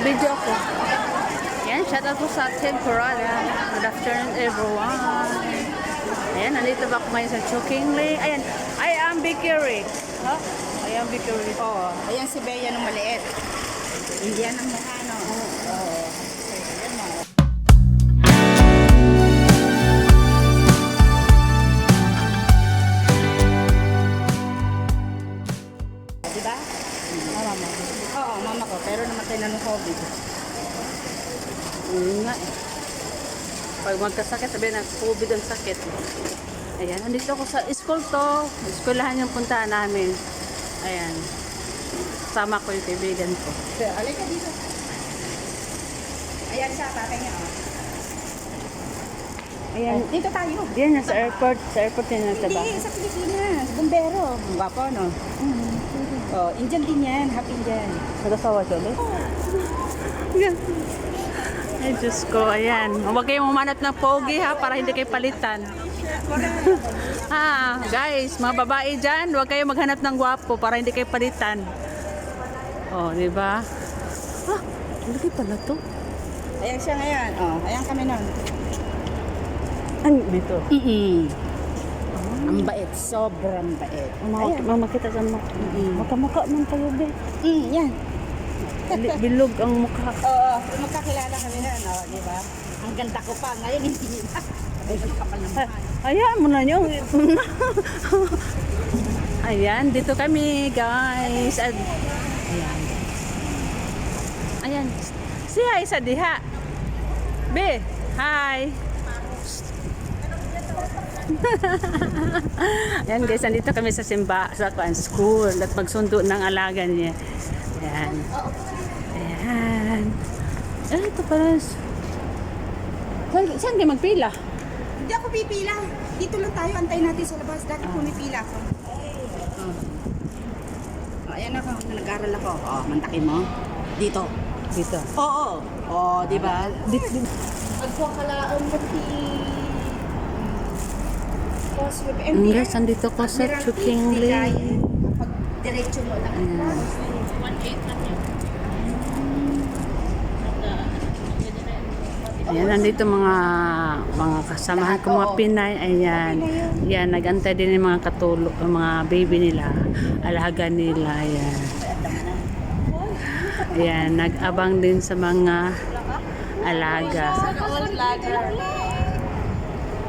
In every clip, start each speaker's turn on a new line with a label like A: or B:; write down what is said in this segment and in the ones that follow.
A: Nag-video ako. Yan, shout out po sa Temporada. Good afternoon everyone. Ayan, nandito ba ako ngayon sa Chokingli? Ayan, I am Bikiri. Huh? I am Bikiri.
B: Oo. Ayan si Bea nung maliit. Hindi yan ang mukha, no? Oo. Ayan mo. Diba?
A: Mama mo.
B: Oo, mama ko. Pero namatay na nung COVID.
A: Nga eh. Pag magkasakit, sabi na COVID ang sakit. Ayan, nandito ako sa school to. Eskwelahan yung puntahan namin. Ayan. Sama ko yung kaibigan ko.
B: Pero, alay ka dito. Ayan siya, tatay niya, oh.
A: Ayan.
B: Oh, dito tayo.
A: Diyan na sa airport. Sa airport din nasa ba?
B: Hindi, sa Pilipinas. Bumbero. Ang gwapo, no? Oh, Indian din yan. Half Indian.
A: Nagasawa siya ulit? Yan. Ay, Diyos ko. Ayan. Huwag kayong umanap ng pogi ha, para hindi kayo palitan. Guys, mga babae dyan, huwag kayong maghanap ng gwapo para hindi kayo palitan. Oh, di ba? Lagi pala to.
B: Ayan siya ngayon. Oh, ayan kami nun.
A: Ano dito?
B: Ang bait. Sobrang bait. Ayan.
A: Makita sa mukha. Mukha man tayo, be.
B: Yan.
A: Bilog ang mukha.
B: Oo, magkakilala kami na, no? Di ba? Ang ganda ko pa. Ngayon, hindi na. Ay, kapal ng mukha.
A: Hayaan mo na nyo. Ayan, dito kami, guys. Ayan. Ayan. Si hi sa diha. Be, hi. Ayan guys, nandito kami sa school at magsundo ng alaga niya. Ayan. Ayan. Ito pala. Saan kayo magpila?
B: Hindi ako pipila. Dito lang tayo. Antayin natin sa labas. Dati pumipila ako. Oh, ayan ako. Nag-aral ako. Oh, mantakin mo. Dito.
A: Dito.
B: Oo. Oh, di ba?
A: Dito.
B: Agwakalaan mo
A: Guys, nandito ko sa Chokingli.
B: Pag diretso mo lang.
A: Ayan, nandito mga kasamahan ko, mga Pinay. Ayan. Ayan, nag-antay din yung mga katulog, mga baby nila. Alaga nila. Ayan. Ayan, nag-abang din sa mga alaga.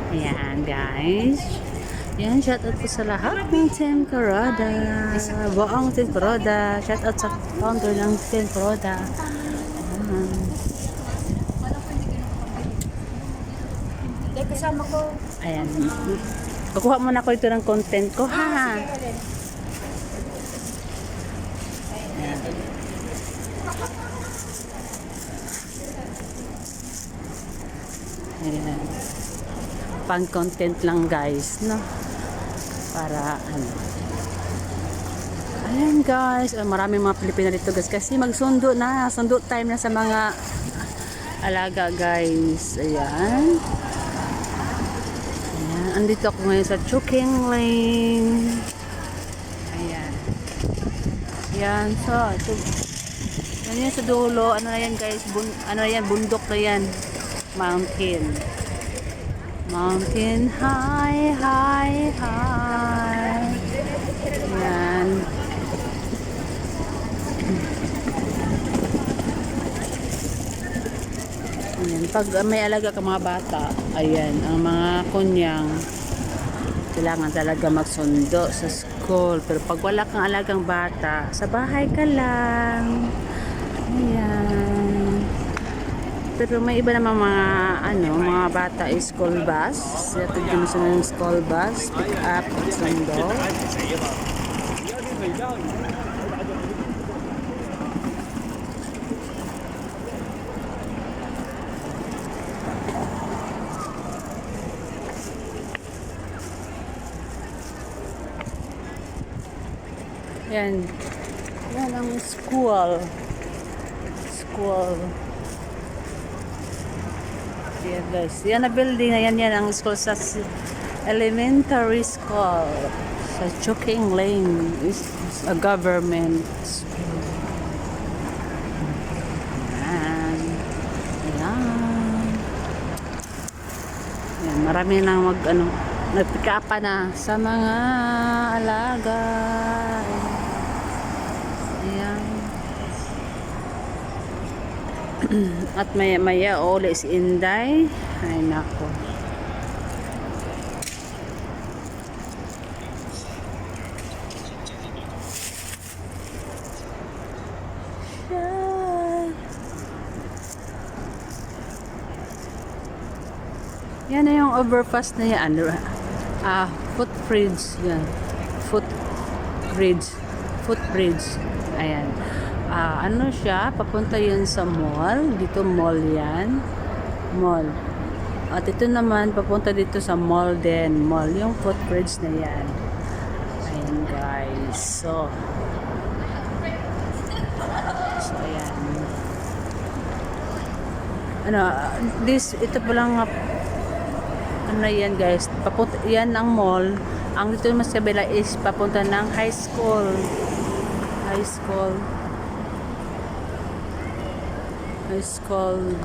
A: Ayan, guys. Ayan, shout out po sa lahat ng Team Kuroda. Buong Team Kuroda. Shout out sa founder ng Team Kuroda.
B: Kasama ko.
A: Ayan. Kukuha muna ko ito ng content ko, ha? Ayan. Pang-content lang, guys, no? Para, ano. Ayan, guys. Maraming mga Pilipino dito, guys. Kasi magsundo na. Sundo time na sa mga alaga, guys. Ayan. Andito ako ngayon sa Chokingli. Ayan. Ayan. So, ito. Yan yan sa dulo. Ano na yan, guys? Ano na yan? Bundok na yan. Mountain. Mountain high, high, high. Ayan. Ayan. Pag may alaga ka mga bata, ayan, ang mga kunyang kailangan talaga magsundo sa school. Pero pag wala kang alagang bata, sa bahay ka lang. Ayan. Pero may iba naman mga mga bata school bus. Yatid din sa ng school bus, pick up at sundo. Yan. Yan ang school. School. Yan guys. Yan na building na yan ang school sa elementary school. Sa Chokingli is a government school. Yan. marami nang nagpikapa na sa mga alaga. Ayan. At maya uli si Inday. Ay nako. Yan na yung overpass na yan. Footbridge. Yan. Footbridge. Footbridge. Ayan. Ano siya? Papunta yun sa mall. Dito mall yan. Mall. At ito naman, papunta dito sa mall din. Mall. Yung footbridge na yan. Ayan guys. So, ayan. Ito pa lang yan guys, papunta yan ang mall. Ang dito mas kabila is papunta ng high school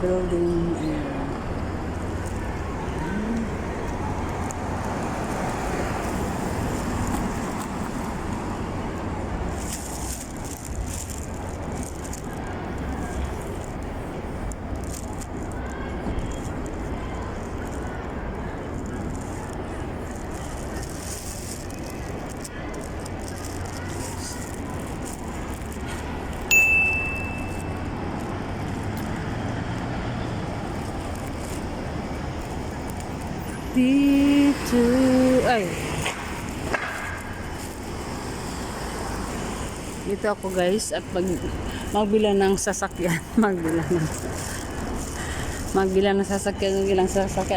A: building. Dito ako guys at magbilang ng sasakyan. magbilang ng sasakyan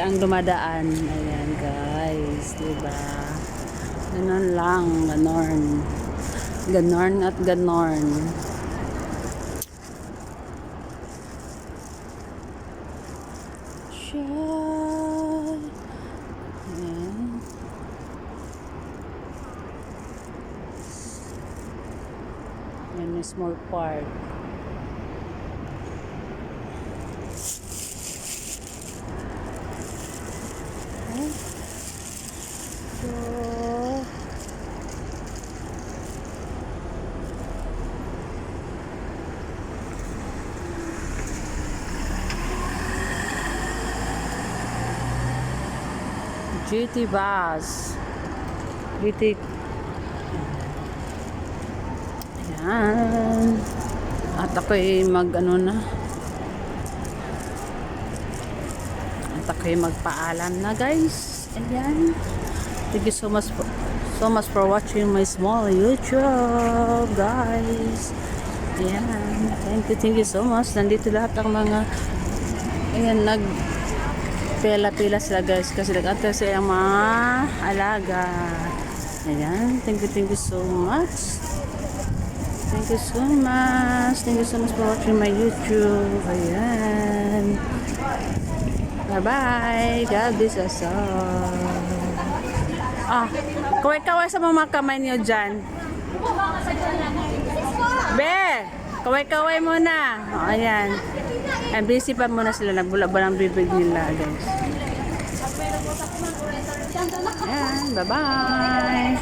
A: ang dumadaan. Ayan guys, diba? Ganon lang, ganon at ganon. Yan yung small park. GT bus. GT. Ayan. At ako'y magpaalam na guys. Ayan. Thank you so much for watching my small YouTube guys. Ayan. Thank you so much. Nandito lahat ang mga pila sila guys kasi nag-antay sila ang mga alaga. Ayan. Thank you so much. Thank you so much for watching my YouTube. Ayan. Bye-bye. God bless us all. Kaway-kaway sa mga kamay niyo dyan. Be! Kaway-kaway muna. Ayan. Ang busy pa muna sila. Nagbula-bula ang bibig nila, guys. Ayan. Bye-bye.